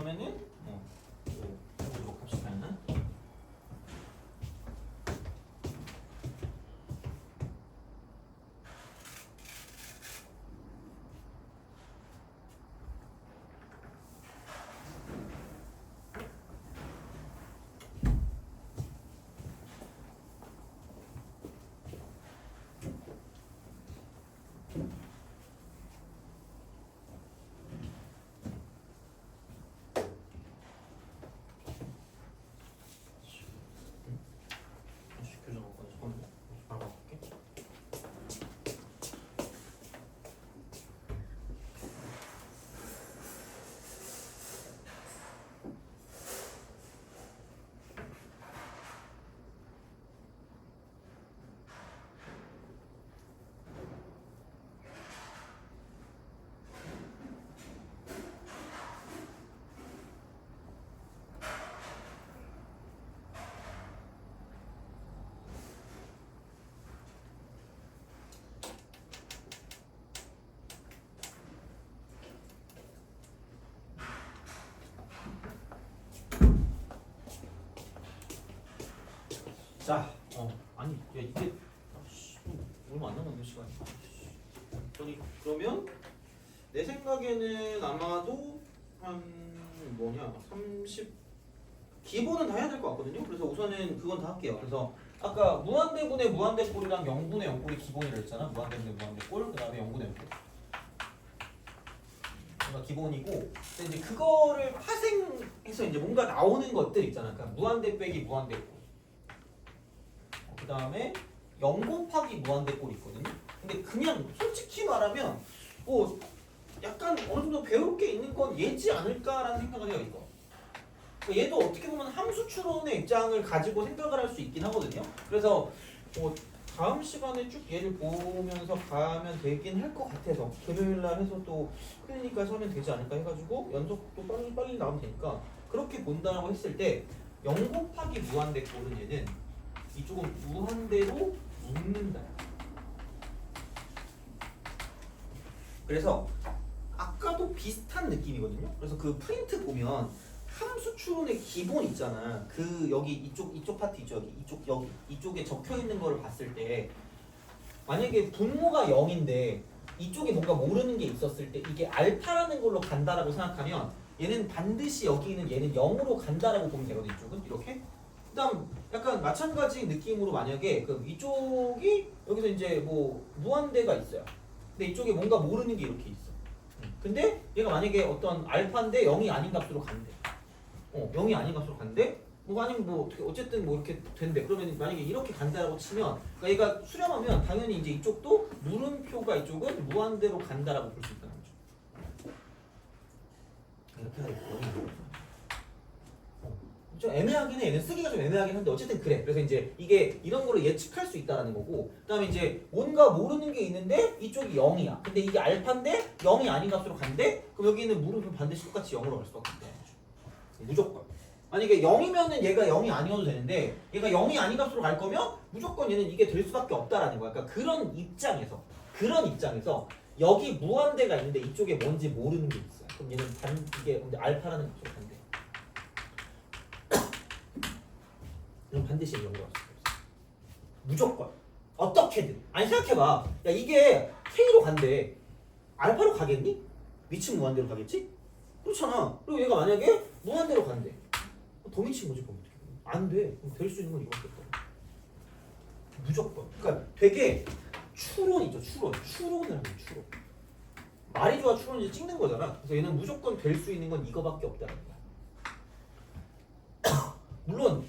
그러면은 해보도록 합시다. 자, 아니, 야, 이게 얼마 안 남았네 시간이. 그러면 내 생각에는 아마도 한 30 기본은 다 해야 될 것 같거든요. 그래서 우선은 그건 다 할게요. 그래서 아까 무한대분의 무한대꼴이랑 0분의 0꼴이 기본이라 했잖아. 무한대분의 무한대꼴, 그다음에 0분의 0꼴. 그러니까 기본이고, 근데 이제 그거를 파생해서 이제 뭔가 나오는 것들 있잖아. 그러니까 무한대 빼기 무한대꼴. 그 다음에 0 곱하기 무한대꼴이 있거든요. 근데 그냥 솔직히 말하면 뭐 약간 어느 정도 배울 게 있는 건 얘지 않을까라는 생각을 해요. 이거. 그러니까 얘도 어떻게 보면 함수 추론의 입장을 가지고 생각을 할 수 있긴 하거든요. 그래서 뭐 다음 시간에 쭉 얘를 보면서 가면 되긴 할 것 같아서 금요일날 해서 또 클리니까지 하면 되지 않을까 해가지고 연속도 빨리 나오면 되니까 그렇게 본다라고 했을 때 0 곱하기 무한대꼴은 얘는 이쪽은 무한대로 묶는다. 그래서 아까도 비슷한 느낌이거든요. 그래서 그 프린트 보면 함수 추론의 기본 있잖아. 그 여기 이쪽 파트 있죠. 여기 이쪽에 적혀 있는 거를 봤을 때 만약에 분모가 0인데 이쪽에 뭔가 모르는 게 있었을 때 이게 알파라는 걸로 간다라고 생각하면 얘는 반드시 여기 있는 얘는 0으로 간다라고 보면 되거든. 이쪽은 이렇게. 그다음 약간 마찬가지 느낌으로 만약에 그 이쪽이 여기서 이제 뭐 무한대가 있어요. 근데 이쪽에 뭔가 모르는 게 이렇게 있어. 근데 얘가 만약에 어떤 알파인데 0이 아닌 값으로 간대. 0이 아닌 값으로 간대. 뭐 아니면 뭐 어쨌든 뭐 이렇게 된대. 그러면 만약에 이렇게 간다라고 치면 그러니까 얘가 수렴하면 당연히 이제 이쪽도 물음표가 이쪽은 무한대로 간다라고 볼 수 있다는 거죠. 이렇게 하겠고. 좀 애매하긴 해. 얘는 쓰기가 좀 애매하긴 한데 어쨌든 그래. 그래서 이제 이게 이런 거를 예측할 수 있다라는 거고, 그다음에 이제 뭔가 모르는 게 있는데 이쪽이 0이야. 근데 이게 알파인데 0이 아닌 값으로 간대. 그럼 여기 있는 물음표 반드시 똑같이 0으로 갈 수밖에 없다. 무조건. 만약에 0이면은 얘가 0이 아니어도 되는데 얘가 0이 아닌 값으로 갈 거면 무조건 얘는 이게 될 수밖에 없다라는 거야. 그러니까 그런 입장에서 여기 무한대가 있는데 이쪽에 뭔지 모르는 게 있어요. 그럼 얘는 이게 알파라는 값으로 간대. 그럼 반드시 0으로 갈 수 없어. 무조건. 어떻게든. 아니 생각해봐. 야 이게 K로 간대. 알파로 가겠니? 미친 무한대로 가겠지? 그렇잖아. 그리고 얘가 만약에 무한대로 간대. 더 미친 거지. 그럼 어떻게 돼? 안 돼. 될 수 있는 건 이거밖에 없다. 무조건. 그러니까 되게 추론이죠. 추론을 하는 추론. 말이 좋아 추론이지 찍는 거잖아. 그래서 얘는 무조건 될 수 있는 건 이거밖에 없다는 거야. 물론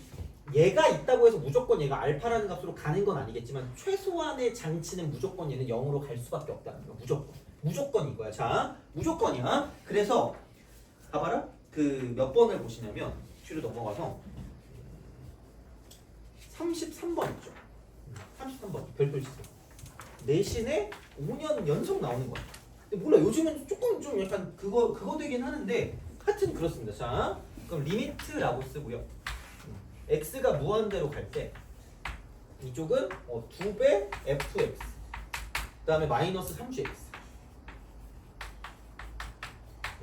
얘가 있다고 해서 무조건 얘가 알파라는 값으로 가는 건 아니겠지만 최소한의 장치는 무조건 얘는 0으로 갈 수밖에 없다는 거야. 무조건 이거야. 자, 무조건이야. 그래서 봐봐라. 그 몇 번을 보시냐면 뒤로 넘어가서 33번 있죠. 33번 별표 지수. 내신에 5년 연속 나오는 거야. 근데 몰라. 요즘은 조금 좀 약간 그거 되긴 하는데 하여튼 그렇습니다. 자, 그럼 리미트라고 쓰고요. x가 무한대로 갈 때 이쪽은 2배 fx 그 다음에 마이너스 3gx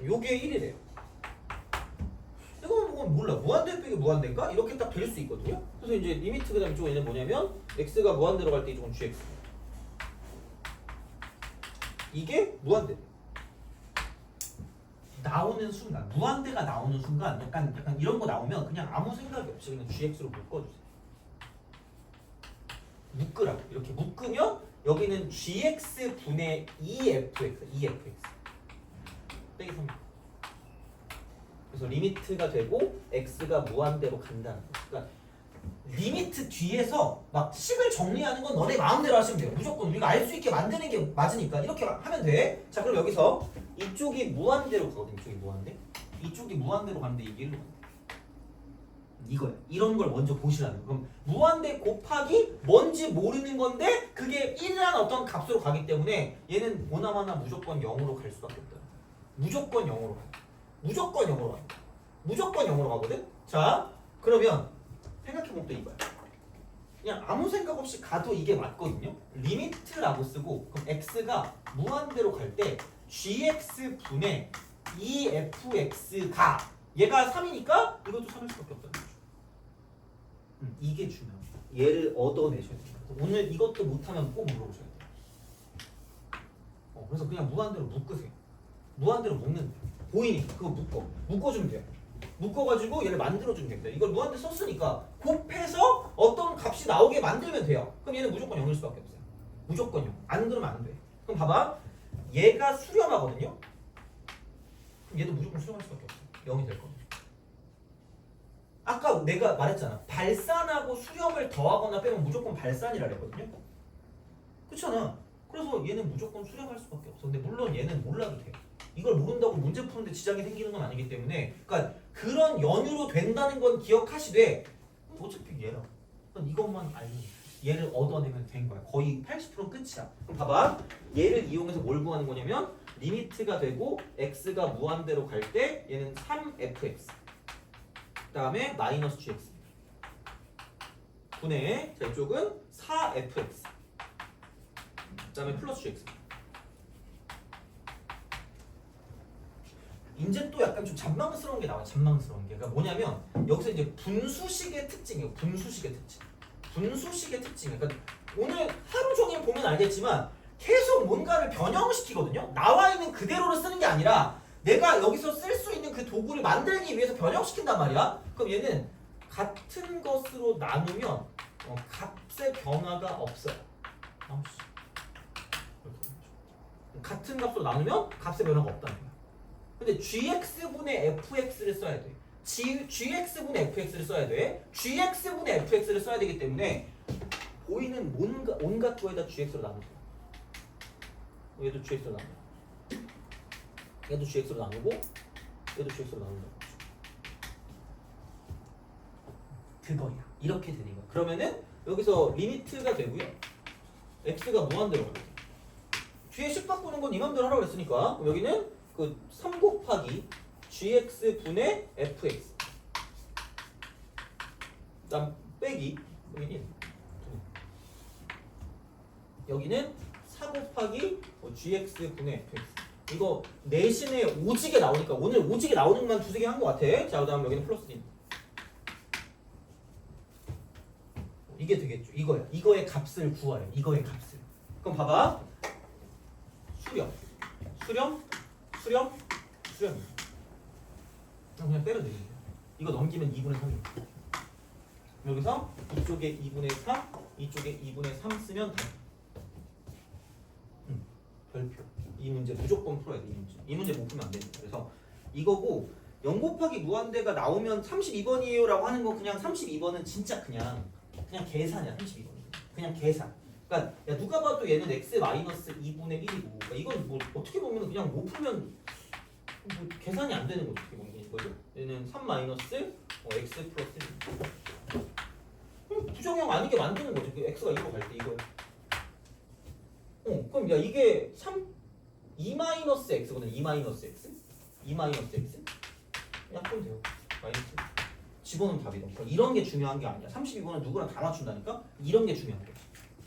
요게 1이래요. 그럼 몰라. 무한대 빼기 무한대인가? 이렇게 딱 될 수 있거든요. 그래서 이제 리미트 그다음 이쪽은 얘는 뭐냐면 x가 무한대로 갈 때 이쪽은 gx. 이게 무한대. 나오는 순간, 무한대가 나오는 순간 약간 이런 거 나오면 그냥 아무 생각이 없이 그냥 gx로 묶어주세요. 묶으라고. 이렇게 묶으면 여기는 gx 분의 2fx, 2fx 빼기 3. 그래서 리미트가 되고 x가 무한대로 간다는 거. 그러니까 리미트 뒤에서 막 식을 정리하는 건 너네 마음대로 하시면 돼요. 무조건 우리가 알 수 있게 만드는 게 맞으니까 이렇게 하면 돼. 자, 그럼 여기서 이쪽이 무한대로 가거든. 이쪽이 무한대. 이쪽이 무한대로 가는데 이게 1로 간다. 이거야. 이런 걸 먼저 보시라는 거. 그럼 무한대 곱하기 뭔지 모르는 건데 그게 1이라는 어떤 값으로 가기 때문에 얘는 보나마나 무조건 0으로 갈 수밖에 없다. 무조건 0으로 가. 무조건 0으로 가. 무조건 0으로 가거든. 자, 그러면 생각해보면 또 이거야. 그냥 아무 생각 없이 가도 이게 맞거든요. 리미트라고 쓰고 그럼 x가 무한대로 갈 때 gx 분의 2fx가 얘가 3이니까 이것도 3일 수밖에 없다는 거죠. 이게 중요합니다. 얘를 얻어내셔야 돼요. 오늘 이것도 못하면 꼭 물어보셔야 돼요. 그래서 그냥 무한대로 묶으세요. 무한대로 묶는 거예요. 보이니까 그거 묶어주면 돼요. 묶어가지고 얘를 만들어주면 됩니다. 이걸 무한대 썼으니까 곱해서 어떤 값이 나오게 만들면 돼요. 그럼 얘는 무조건 0일 수밖에 없어요. 무조건 0. 안 그러면 안 돼. 그럼 봐봐. 얘가 수렴하거든요. 그럼 얘도 무조건 수렴할 수밖에 없어요. 0이 될 겁니다. 아까 내가 말했잖아. 발산하고 수렴을 더하거나 빼면 무조건 발산이라 그랬거든요. 그렇잖아. 그래서 얘는 무조건 수렴할 수밖에 없어. 근데 물론 얘는 몰라도 돼요. 이걸 모른다고 문제 푸는데 지장이 생기는 건 아니기 때문에 그러니까 그런 연유로 된다는 건 기억하시되 어차피 얘라. 이것만 알면 얘를 얻어내면 된 거야. 거의 80% 끝이야. 그럼 봐봐. 얘를 이용해서 뭘 구하는 거냐면 리미트가 되고 x가 무한대로 갈 때 얘는 3fx 그 다음에 마이너스 gx 분의 자 이쪽은 4fx 그 다음에 플러스 gx. 이제 또 약간 좀 잔망스러운 게 나와요. 잔망스러운 게. 그러니까 뭐냐면 여기서 이제 분수식의 특징이에요. 분수식의 특징. 분수식의 특징. 그러니까 오늘 하루 종일 보면 알겠지만 계속 뭔가를 변형시키거든요. 나와 있는 그대로를 쓰는 게 아니라 내가 여기서 쓸 수 있는 그 도구를 만들기 위해서 변형시킨단 말이야. 그럼 얘는 같은 것으로 나누면 값의 변화가 없어요. 같은 값으로 나누면 값의 변화가 없다는 거야. 근데 gx분의 fx를 써야 돼. gx분의 fx를 써야 돼. gx분의 fx를 써야 되기 때문에 보이는 온갖 거에다 gx로 나누죠. 얘도 gx로 나누고 얘도 gx로 나누고 얘도 gx로 나눈다. 그거야. 이렇게 되는 거야. 그러면은 여기서 리미트가 되고요. x가 무한대로 가요. 뒤에 식 바꾸는 건 이 맘대로 하라고 했으니까 여기는 그 3 곱하기 gx 분의 fx 그다음 빼기 여기는 4 곱하기 gx 분의 fx. 이거 내신에 오지게 나오니까 오늘 오지게 나오는 것만 두세 개 한 것 같아. 자, 그다음 여기는 플러스 1. 이게 되겠죠. 이거야. 이거의 값을 구하래. 이거의 값을. 그럼 봐봐. 수렴. 그냥 빼면 되겠네. 이거 넘기면 2분의 3이야. 여기서 이쪽에 2분의 3, 이쪽에 2분의 3 쓰면 돼. 별표. 이 문제 무조건 풀어야 돼. 이 문제 못 풀면 안 됩니다. 그래서 이거고 0 곱하기 무한대가 나오면 32번이에요 라고 하는 거 그냥 32번은 진짜 그냥 계산이야. 32번은 그냥 계산. 그러니까 야, 누가 봐도 얘는 x-2분의 1이고 그러니까 이건 뭐 어떻게 보면 그냥 못 풀면 뭐 계산이 안 되는 거죠. 어떻게 보면 이거죠. 얘는 3 마이너스 x 플러스 1. 부정형 아니게 만드는 거죠. 그 x가 2로 갈 때 이거예요. 그럼 야 이게 2 마이너스 x거든. 2 마이너스 x 그냥 하면 돼요. 마이너스 집어넣으면 답이다. 그러니까 이런 게 중요한 게 아니야. 32번은 누구랑 다 맞춘다니까. 이런 게 중요한 거야.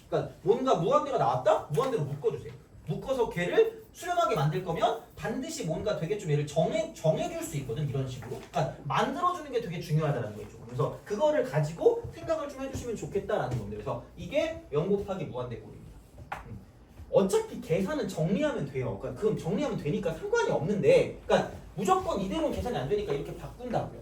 그러니까 뭔가 무한대가 나왔다? 무한대로 묶어주세요. 묶어서 걔를 수렴하게 만들 거면 반드시 뭔가 되게 좀 얘를 정해줄 수 있거든 이런 식으로. 그러니까 만들어주는 게 되게 중요하다는 거죠. 그래서 그거를 가지고 생각을 좀 해주시면 좋겠다라는 건데 그래서 이게 0 곱하기 무한대꼴입니다. 어차피 계산은 정리하면 돼요. 그러니까 그럼 정리하면 되니까 상관이 없는데 그러니까 무조건 이대로 계산이 안 되니까 이렇게 바꾼다고요.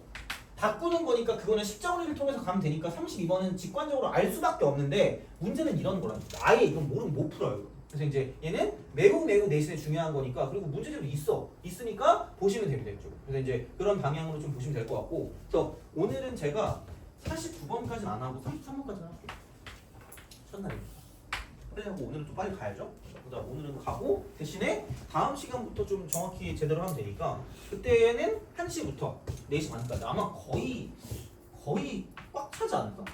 바꾸는 거니까 그거는 십자원리를 통해서 가면 되니까 32번은 직관적으로 알 수밖에 없는데 문제는 이런 거랍니다. 아예 이건 모르면 못 풀어요. 그래서 이제 얘는 매우 내신에 중요한 거니까 그리고 문제집도 있으니까 보시면 됩니다. 이쪽. 그래서 이제 그런 방향으로 좀 보시면 될 것 같고 그래서 오늘은 제가 49번까지는 안 하고 33번까지는 할게요. 첫날입니다. 하고 오늘은 좀 빨리 가야죠. 그다음 오늘은 가고 대신에 다음 시간부터 좀 정확히 제대로 하면 되니까 그때는 1시부터 4시 반까지 아마 거의 꽉 차지 않을까?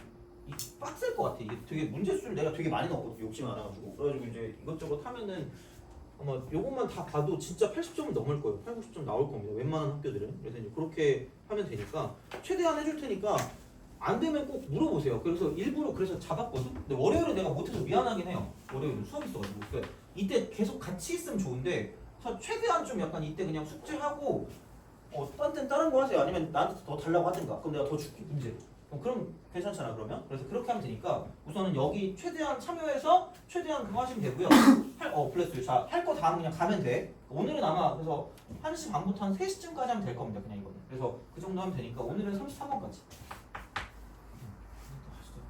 빡셀 것 같아. 이게 되게 문제수를 내가 되게 많이 넣었거든. 욕심 많아가지고. 그래가지고 이제 이것저것 하면은 아마 요것만 다 봐도 진짜 80점은 넘을 거예요. 8, 90점 나올 겁니다. 웬만한 학교들은. 그래서 이제 그렇게 하면 되니까 최대한 해줄 테니까 안 되면 꼭 물어보세요. 그래서 일부러 그래서 잡았거든. 근데 월요일에 내가 못해서 미안하긴 해요. 월요일에 수업 있어가지고. 그러니까 이때 계속 같이 있으면 좋은데 최대한 좀 약간 이때 그냥 숙제하고 딴 땐 다른 거 하세요. 아니면 나한테 더 달라고 하든가. 그럼 내가 더 줄게 문제. 그럼 괜찮잖아 그러면. 그래서 그렇게 하면 되니까 우선은 여기 최대한 참여해서 최대한 그거 하시면 되고요. 플러스 자 할 거 다 그냥 가면 돼. 오늘은 아마 그래서 1시 반부터 한 3시쯤까지 하면 될 겁니다. 그냥 이거는. 그래서 그 정도 하면 되니까 오늘은 33번까지.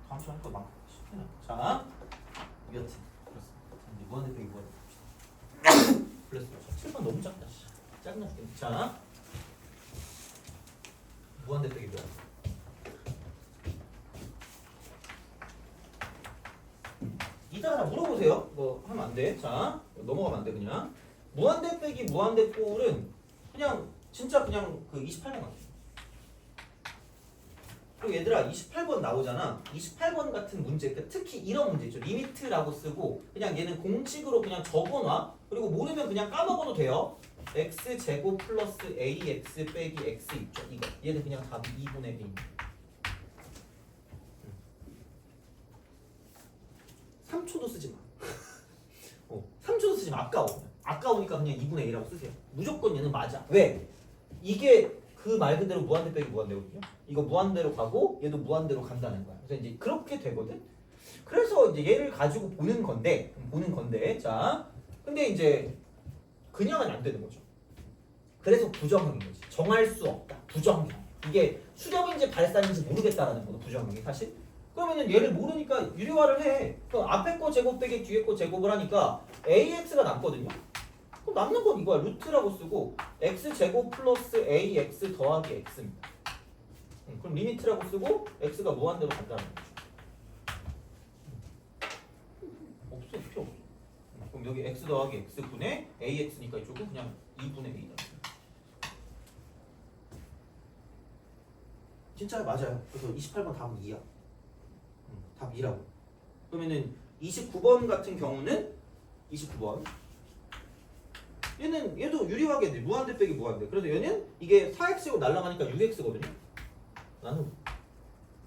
다음 시간에 또 많고 쉽게나. 자, 여튼 그렇습니다. 이제 무한대표 이거 봅시다. 플러스 7번 너무 작다. 짜증나 죽겠네. 자, 무한대표 이거. 이따가 물어보세요. 뭐 하면 안 돼. 자, 넘어가면 안 돼 그냥. 무한대 빼기 무한대꼴은 그냥 진짜 그냥 그 28번 같아. 그리고 얘들아 28번 나오잖아. 28번 같은 문제, 그러니까 특히 이런 문제 있죠. 리미트라고 쓰고 그냥 얘는 공식으로 그냥 적어놔. 그리고 모르면 그냥 까먹어도 돼요. x제곱 플러스 ax 빼기 x 있죠. 이거 얘는 그냥 답이 2분의 1입니다. 3초도 쓰지 마. 3초도 쓰지 마. 아까우니까 그냥 2분의 1이라고 쓰세요. 무조건 얘는 맞아. 왜? 이게 그 말 그대로 무한대 빼기 무한대거든요. 이거 무한대로 가고 얘도 무한대로 간다는 거야. 그래서 이제 그렇게 되거든. 그래서 이제 얘를 가지고 보는 건데 자, 근데 이제 그냥은 안 되는 거죠. 그래서 부정형인 거지. 정할 수 없다. 부정형. 이게 수렴인지 발산인지 모르겠다라는 거도 부정형이 사실. 그러면은 얘를 모르니까 유리화를 해. 그럼 앞에 거 제곱 빼기 뒤에 거 제곱을 하니까 AX가 남거든요. 그럼 남는 건 이거야. 루트라고 쓰고 X제곱 플러스 AX 더하기 X입니다. 그럼 리미트라고 쓰고 X가 무한대로 간다는 거죠. 없어. 필요 없어. 그럼 여기 X 더하기 X분의 AX니까 이쪽은 그냥 2분의 A다. 진짜 맞아요. 그래서 28번 답은 2야. 답 2라고. 그러면은 29번 같은 경우는 29번 얘도 유리하겠네. 무한대 빼기 무한대. 그래서 얘는 이게 4x고 날아가니까 6x거든요. 나는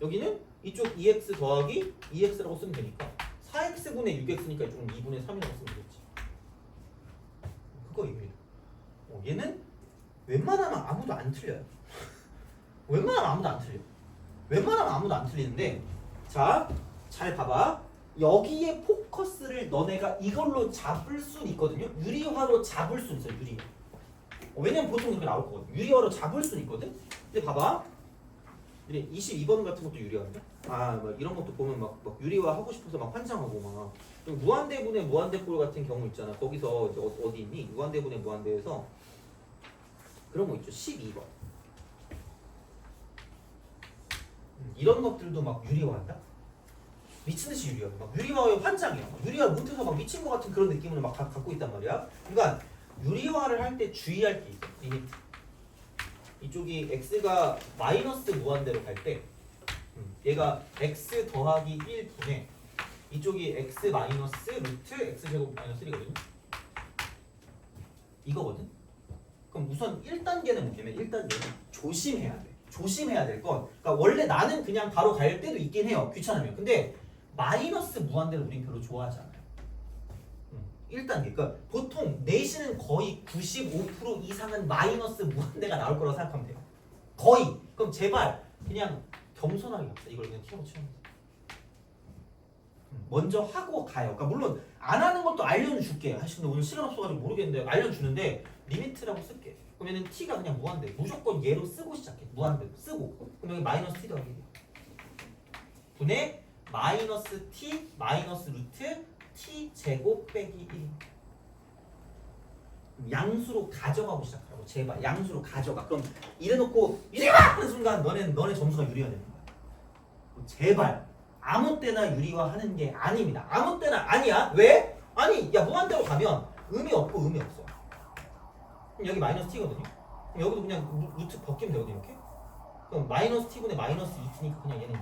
여기는 이쪽 2x 더하기 2x라고 쓰면 되니까 4x분의 6x니까 이쪽은 2분의 3이라고 쓰면 되겠지. 그거 이거예요. 얘는 웬만하면 아무도 안 틀려요. 웬만하면 아무도 안 틀리는데 자, 잘 봐봐. 여기에 포커스를 너네가 이걸로 잡을 수는 있거든요. 유리화로 잡을 수는 있어요. 유리화. 왜냐면 보통 그렇게 나올 거거든. 유리화로 잡을 수는 있거든. 근데 봐봐. 22번 같은 것도 유리화인데? 막 이런 것도 보면 막 유리화 하고 싶어서 막 환장하고 막. 무한대분의 무한대꼴 같은 경우 있잖아. 거기서 이제 어디 있니? 무한대분의 무한대에서 그런 거 있죠. 12번. 이런 것들도 막 유리화한다? 미친듯이 유리화. 막 유리화의 환장이야. 유리화 못해서 막 미친 것 같은 그런 느낌을 막 갖고 있단 말이야. 그러니까 유리화를 할 때 주의할 게 있어. 리미트. 이쪽이 x가 마이너스 무한대로 갈 때 얘가 x 더하기 1분의 이쪽이 x 마이너스 루트 x제곱 마이너스 1이거든요. 이거거든. 그럼 우선 1단계는 뭐냐면 1단계는 조심해야 돼. 조심해야 될 건 그러니까 원래 나는 그냥 바로 갈 때도 있긴 해요. 귀찮으면. 근데 마이너스 무한대를 우린 별로 좋아하지 않아요. 1단계. 그러니까 보통 내신은 거의 95% 이상은 마이너스 무한대가 나올 거라고 생각하면 돼요. 거의. 그럼 제발 그냥 겸손하게 갑시다. 이걸 그냥 T라고 치면 돼요. 먼저 하고 가요. 그러니까 물론 안 하는 것도 알려는 줄게. 근데 오늘 시간 없어가지고 모르겠는데 알려주는데 리미트라고 쓸게. 그러면은 T가 그냥 무한대. 무조건 얘로 쓰고 시작해. 무한대로 쓰고. 그럼 여기 마이너스 T 더하기 1이야. 분의 마이너스 T 마이너스 루트 T 제곱 빼기 1. 양수로 가져가고 시작하라고. 제발 양수로 가져가. 그럼 이래놓고 이리와! 하는 순간 너네 점수가 유리가 되는 거야. 제발 아무 때나 유리화하는 게 아닙니다. 아무 때나 아니야. 왜? 아니 야 무한대로 가면 의미 없고 의미 없어. 그럼 여기 마이너스 t거든요. 그럼 여기도 그냥 루트 벗기면 되거든요. 이렇게. 그럼 마이너스 t분의 마이너스 2t니까 그냥 얘는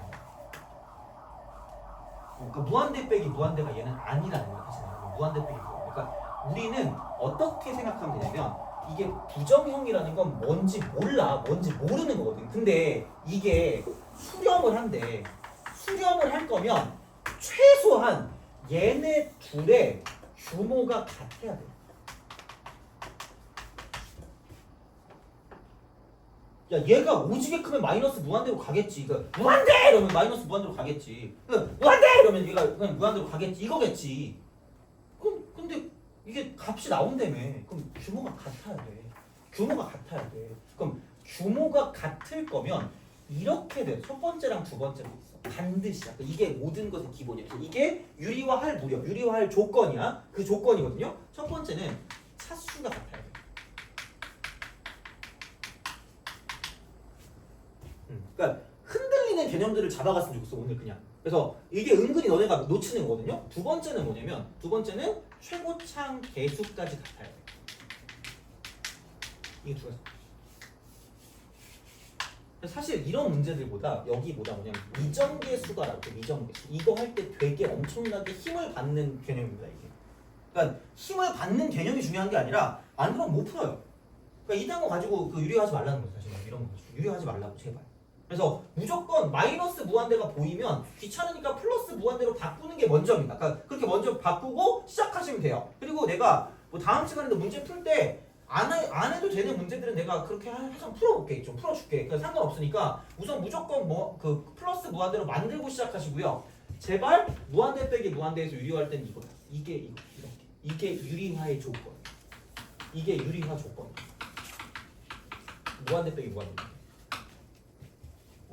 그러니까 무한대 빼기 무한대가 얘는 아니라는 거야. 다시 말하면 무한대 빼기 무한대. 그러니까 우리는 어떻게 생각하면 되냐면 이게 부정형이라는 건 뭔지 몰라. 뭔지 모르는 거거든. 근데 이게 수렴을 한대. 수렴을 할 거면 최소한 얘네 둘의 규모가 같아야 돼. 야 얘가 오지게 크면 마이너스 무한대로 가겠지. 그러니까 무한대 이러면 마이너스 무한대로 가겠지. 그러니까 무한대 이러면 얘가 그냥 무한대로 가겠지. 이거겠지. 그럼 근데 이게 값이 나온다며. 그럼 규모가 같아야 돼. 규모가 같아야 돼. 그럼 규모가 같을 거면 이렇게 돼. 첫 번째랑 두 번째로 있어. 반드시야. 이게 모든 것의 기본이야. 이게 유리화할 무렵, 유리화할 조건이야. 그 조건이거든요. 첫 번째는 차수가 같아야 돼. 그러니까 흔들리는 개념들을 잡아갔으면 좋겠어 오늘 그냥. 그래서 이게 은근히 너네가 놓치는 거거든요. 두 번째는 뭐냐면 두 번째는 최고창 개수까지 같아야 돼. 이게 두 가지. 사실 이런 문제들보다 여기보다 뭐냐면 미정계수가 나올 때 미정계수 이거 할 때 되게 엄청나게 힘을 받는 개념입니다 이게. 그러니까 힘을 받는 개념이 중요한 게 아니라 안 그러면 못 풀어요. 그러니까 이딴 거 가지고 그 유리하지 말라는 거죠 사실. 이런 거 가지고 유리하지 말라고 제발. 그래서 무조건 마이너스 무한대가 보이면 귀찮으니까 플러스 무한대로 바꾸는 게 먼저입니다. 그러니까 그렇게 먼저 바꾸고 시작하시면 돼요. 그리고 내가 뭐 다음 시간에도 문제 풀 때 안 해도 되는 문제들은 내가 그렇게 항상 풀어볼게. 좀 풀어줄게. 그러니까 상관없으니까 우선 무조건 뭐 그 플러스 무한대로 만들고 시작하시고요. 제발 무한대 빼기 무한대에서 유리화할 때는 이거다. 이게 유리화의 조건. 이게 유리화 조건. 무한대 빼기 무한대.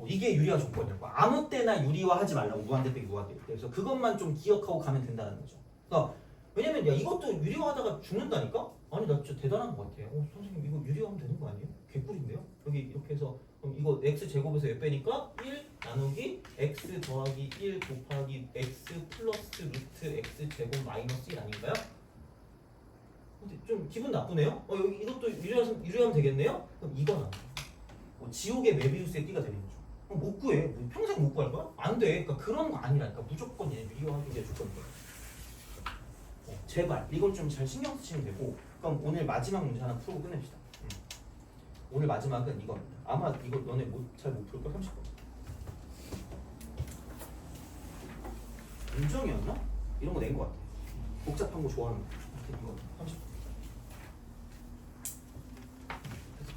이게 유리화 조건이라고. 아무 때나 유리화하지 말라고. 무한대 빼기 무한대. 그래서 그것만 좀 기억하고 가면 된다는 거죠. 그러니까 왜냐면 야 이것도 유리화하다가 죽는다니까? 아니 나 진짜 대단한 것 같아. 선생님 이거 유리화하면 되는 거 아니에요? 개꿀인데요? 여기 이렇게 해서 그럼 이거 x 제곱에서 몇 빼니까 1 나누기 x 더하기 1 곱하기 x 플러스 루트 x 제곱 마이너스 1 아닌가요? 근데 좀 기분 나쁘네요? 여기 이것도 유리하면 되겠네요? 그럼 이거는 지옥의 메비우스의 띠가 되는 거죠. 못 구해. 평생 못 구할 거야? 안 돼. 그러니까 그런 거 아니라니까. 무조건 얘 유리화하기 위해 조건이야. 제발 이걸 좀 잘 신경 쓰시면 되고. 그럼 오늘 마지막 문제 하나 풀고 끝냅시다. 오늘 마지막은 이겁니다. 아마 이거 너네 잘 못 풀 걸 30번. 윤정이었나? 이런 거 낸 거 같아. 복잡한 거 좋아하는 거. 이거 30번.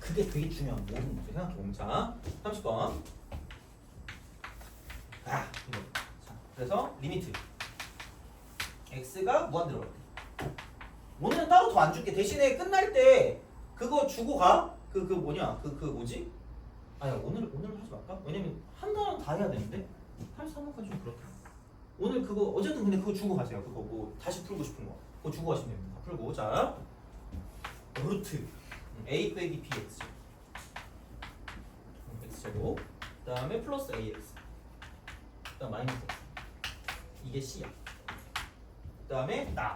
그게 되게 중요한 모든 문제 생각해보면 자 30번. 이거. 자, 그래서 리미트 x가 무한대로 갈 때. 오늘은 따로 더 안 줄게. 대신에 끝날 때 그거 주고 가. 그 뭐냐? 그 뭐지? 아야 오늘 하지 말까? 왜냐면 한 단원 다 해야 되는데 33번까지 좀 그렇다. 오늘 그거 어쨌든 근데 그거 주고 가세요. 그거 뭐 다시 풀고 싶은 거 그거 주고 가시면 됩니다. 풀고 자 루트 a 빼기 bx x제곱 그 다음에 플러스 ax 그 다음 마이너스 x 이게 c야. 그 다음에 나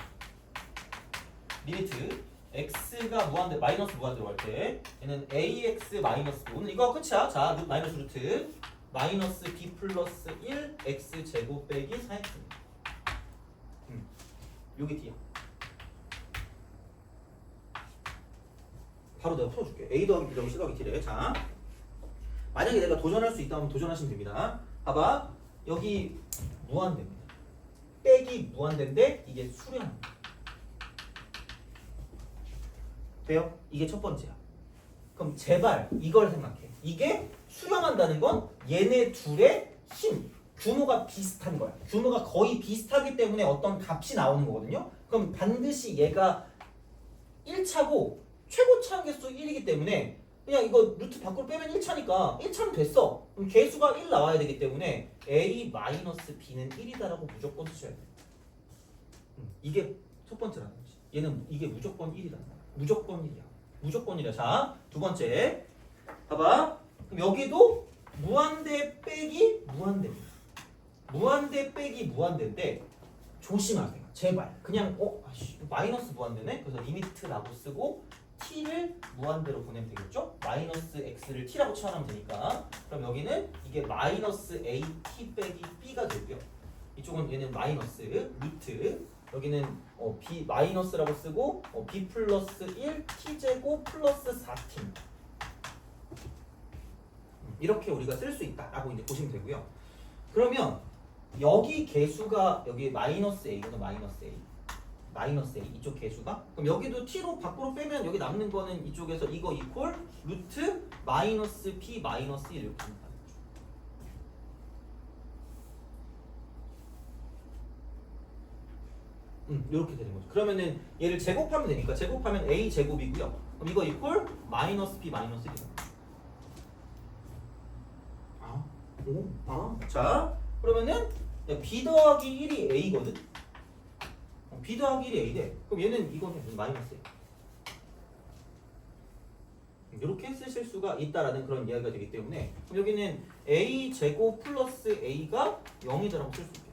리미트 x가 무한대 마이너스 무한대로 갈 때 얘는 ax 마이너스 오늘 이거 끝이야. 자 마이너스 루트 마이너스 b 플러스 1 x 제곱 빼기 4x 요게 d야. 바로 내가 풀어줄게. a 더하기 b 더하기 c 더하기 d래. 자 만약에 내가 도전할 수 있다면 도전하시면 됩니다. 봐봐 여기 무한대입니다. 빼기 무한대인데 이게 수렴입니다. 돼요? 이게 첫 번째야. 그럼 제발 이걸 생각해. 이게 수렴한다는 건 얘네 둘의 힘, 규모가 비슷한 거야. 규모가 거의 비슷하기 때문에 어떤 값이 나오는 거거든요. 그럼 반드시 얘가 1차고 최고 차항 개수 1이기 때문에 그냥 이거 루트 밖으로 빼면 1차니까 1차는 됐어. 그럼 개수가 1 나와야 되기 때문에 A-B는 1이다라고 무조건 쓰셔야 돼. 이게 첫 번째라는 거지. 얘는 이게 무조건 1이다. 무조건 1이야. 무조건 1이야. 자, 두 번째. 봐봐. 그럼 여기도 무한대 빼기 무한대입니다. 무한대 빼기 무한대인데 조심하세요. 제발. 그냥 마이너스 무한대네. 그래서 리미트라고 쓰고 t를 무한대로 보내면 되겠죠? 마이너스 x를 t라고 치환하면 되니까. 그럼 여기는 이게 마이너스 at 빼기 b가 되고요. 이쪽은 얘는 마이너스 루트. 여기는 b 마이너스라고 쓰고 b 플러스 1 t제곱 플러스 4t. 이렇게 우리가 쓸 수 있다라고 이제 보시면 되고요. 그러면 여기 개수가 여기 마이너스 a거든. 마이너스 a 이쪽 개수가. 그럼 여기도 t로 밖으로 빼면 여기 남는 거는 이쪽에서 이거 이퀄 루트 마이너스 b 마이너스 1 이렇게 됩니다. 이렇게 되는 거죠. 그러면은 얘를 제곱하면 되니까 제곱하면 a 제곱이고요. 그럼 이거 이퀄 마이너스 b 마이너스 1이다. 자, 그러면은 b 더하기 1이 a거든. b 더하기 1이 a래. 그럼 얘는 이거는 마이너스 a. 이렇게 쓰실 수가 있다라는 그런 이야기가 되기 때문에 그럼 여기는 a 제곱 플러스 a가 0이다라고 쓸 수 있겠죠.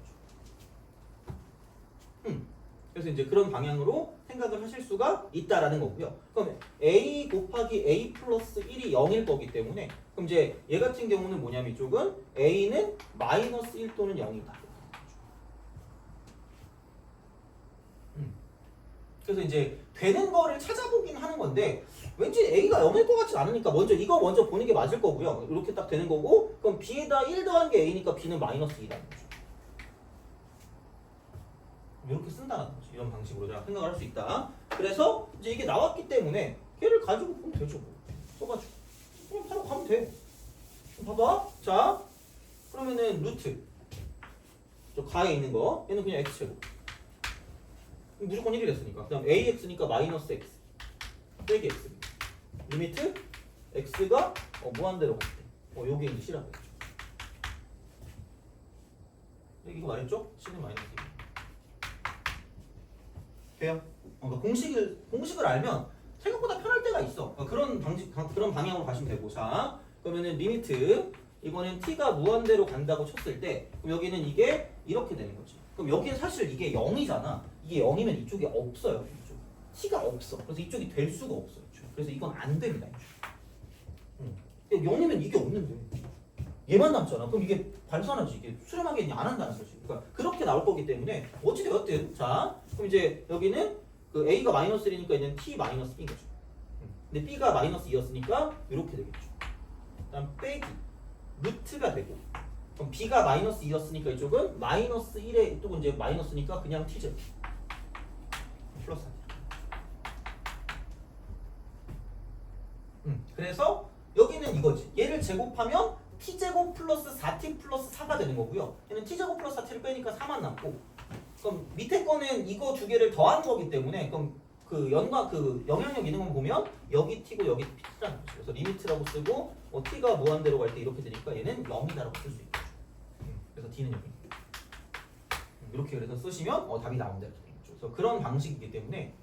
그래서 이제 그런 방향으로 생각을 하실 수가 있다라는 거고요. 그럼 a 곱하기 a 플러스 1이 0일 거기 때문에 그럼 이제 얘 같은 경우는 뭐냐면 이쪽은 a는 마이너스 1 또는 0이다. 그래서 이제 되는 거를 찾아보긴 하는 건데 왠지 a가 0일 것 같지 않으니까 이거 먼저 보는 게 맞을 거고요. 이렇게 딱 되는 거고 그럼 b에다 1 더한 게 a니까 b는 마이너스 2라는 거죠. 이렇게 쓴다는 거지. 이런 방식으로 생각을 할 수 있다. 그래서 이제 이게 나왔기 때문에 걔를 가지고 보면 되죠. 써가지고 그냥 바로 가면 돼. 봐봐. 자, 그러면은 루트 저 가에 있는 거 얘는 그냥 x제곱. 무조건 1이 됐으니까. 그 다음 ax니까 마이너스 x 빼기 x. 리미트 x가 무한대로 갈게. 요게 이제 C라고 했죠. 이거 말했죠? C는 마이너스 1. 돼요? 그러니까 공식을 알면 생각보다 편할 때가 있어. 그러니까 그런 방향으로 가시면 되고. 자, 그러면은 리미트 이거는 t가 무한대로 간다고 쳤을 때 그럼 여기는 이게 이렇게 되는 거지. 그럼 여기는 사실 이게 0이잖아. 이게 0이면 이쪽이 없어요. 이쪽 t가 없어. 그래서 이쪽이 될 수가 없어. 그래서 이건 안 됩니다. 0이면 이게 없는데 얘만 남잖아. 그럼 이게 발산하지. 이게 수렴하게 안 한다는 거지. 그러니까 그렇게 나올 거기 때문에 어찌 되었든 자, 그럼 이제 여기는 그 a가 마이너스 1이니까 얘는 t 마이너스 b인 거죠. 근데 b가 마이너스 2였으니까 이렇게 되겠죠. 그다음 빼기 루트가 되고 그럼 b가 마이너스 2였으니까 이쪽은 마이너스 1에 또 이제 마이너스니까 그냥 t제곱 플러스 1. 그래서 여기는 이거지. 얘를 제곱하면 t제곱 플러스 4t 플러스 4가 되는 거고요. 얘는 t제곱 플러스 4t를 빼니까 4만 남고 그럼 밑에 거는 이거 두 개를 더한 거기 때문에 그럼 그 영향력 이동을 보면 여기 t고 여기 t라는 거죠. 그래서 리미트라고 쓰고 t가 무한대로 갈 때 이렇게 되니까 얘는 0이다라고 쓸 수 있겠죠. 그래서 d는 여기 이렇게 그래서 쓰시면 답이 나온다 이렇게 되는 거죠. 그래서 그런 방식이기 때문에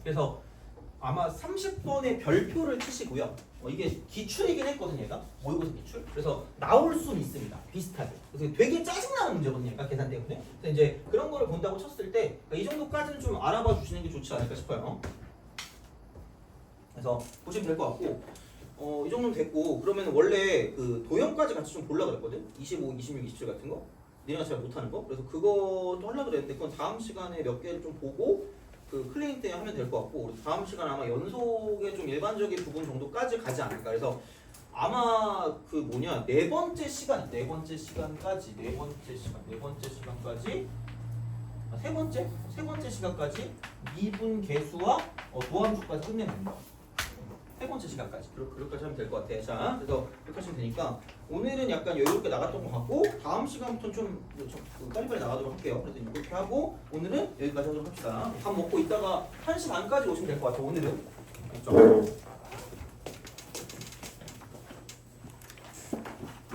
그래서 아마 30번의 별표를 치시고요. 이게 기출이긴 했거든요, 얘가. 모의고사 기출. 그래서 나올 수는 있습니다. 비슷하게. 그래서 되게 짜증나는 문제거든요, 얘가 계산 때문에. 그래서 이제 그런 거를 본다고 쳤을 때 이 정도까지는 좀 알아봐 주시는 게 좋지 않을까 싶어요. 그래서 보시면 될 것 같고, 이 정도는 됐고, 그러면 원래 그 도형까지 같이 좀 보려고 그랬거든? 25, 26, 27 같은 거? 니네가 잘 못하는 거? 그래서 그것도 하려고 그랬는데, 그건 다음 시간에 몇 개를 좀 보고, 그 클리닉 때 하면 될 것 같고 우리 다음 시간 아마 연속의 좀 일반적인 부분 정도까지 가지 않을까. 그래서 아마 그 네 번째 시간까지 세 번째 시간까지 미분 계수와 도함수까지 끝내면 된다. 세 번째 시간까지 그렇게까지 하면 될 것 같아. 자, 그래서 그렇게 하시면 되니까 오늘은 약간 여유롭게 나갔던 것 같고 다음 시간부터는 좀 빨리빨리 나가도록 할게요. 그래서 이렇게 하고 오늘은 여기까지 하도록 합시다. 밥 먹고 이따가 1시 반까지 오시면 될 것 같아. 오늘은. 그렇죠?